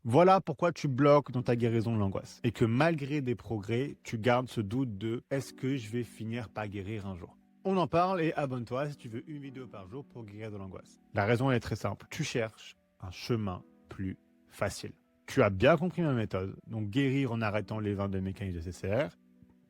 Voilà pourquoi tu bloques dans ta guérison de l'angoisse. Et que malgré des progrès, tu gardes ce doute de est-ce que je vais finir par guérir un jour? On en parle et abonne-toi si tu veux une vidéo par jour pour guérir de l'angoisse. La raison est très simple. Tu cherches un chemin plus facile. Tu as bien compris ma méthode, donc guérir en arrêtant les 22 mécanismes de CCR.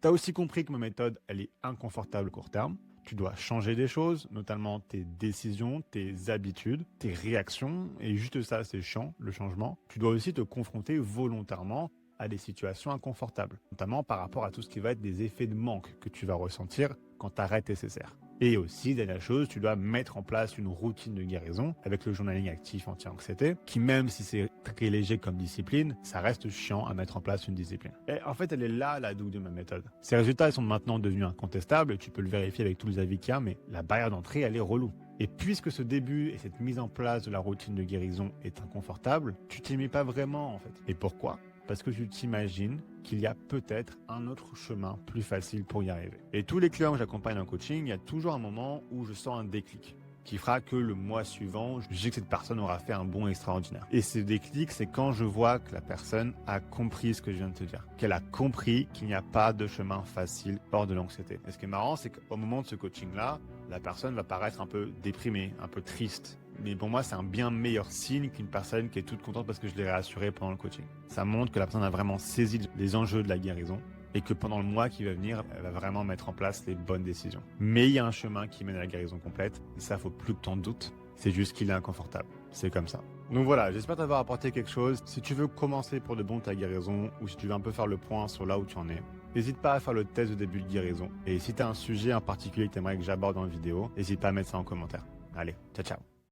Tu as aussi compris que ma méthode, elle est inconfortable à court terme. Tu dois changer des choses, notamment tes décisions, tes habitudes, tes réactions. Et juste ça, c'est chiant, le changement. Tu dois aussi te confronter volontairement à des situations inconfortables, notamment par rapport à tout ce qui va être des effets de manque que tu vas ressentir quand tu arrêtes SSR. Et aussi, dernière chose, tu dois mettre en place une routine de guérison avec le journaling actif anti-anxiété, qui même si c'est très léger comme discipline, ça reste chiant à mettre en place une discipline. Et en fait, elle est là, la douille de ma méthode. Ces résultats, ils sont maintenant devenus incontestables, et tu peux le vérifier avec tous les avis qu'il y a, mais la barrière d'entrée, elle est relou. Et puisque ce début et cette mise en place de la routine de guérison est inconfortable, tu t'y mets pas vraiment en fait. Et pourquoi ? Parce que tu t'imagines qu'il y a peut-être un autre chemin plus facile pour y arriver. Et tous les clients que j'accompagne en coaching, il y a toujours un moment où je sens un déclic qui fera que le mois suivant, je sais que cette personne aura fait un bond extraordinaire. Et ce déclic, c'est quand je vois que la personne a compris ce que je viens de te dire, qu'elle a compris qu'il n'y a pas de chemin facile hors de l'anxiété. Et ce qui est marrant, c'est qu'au moment de ce coaching-là, la personne va paraître un peu déprimée, un peu triste. Mais pour moi, c'est un bien meilleur signe qu'une personne qui est toute contente parce que je l'ai rassurée pendant le coaching. Ça montre que la personne a vraiment saisi les enjeux de la guérison et que pendant le mois qui va venir, elle va vraiment mettre en place les bonnes décisions. Mais il y a un chemin qui mène à la guérison complète. Et ça, faut plus que t'en doutes. C'est juste qu'il est inconfortable. C'est comme ça. Donc voilà, j'espère t'avoir apporté quelque chose. Si tu veux commencer pour de bon ta guérison ou si tu veux un peu faire le point sur là où tu en es, n'hésite pas à faire le test de début de guérison. Et si tu as un sujet en particulier que tu aimerais que j'aborde dans la vidéo, n'hésite pas à mettre ça en commentaire. Allez, ciao ciao.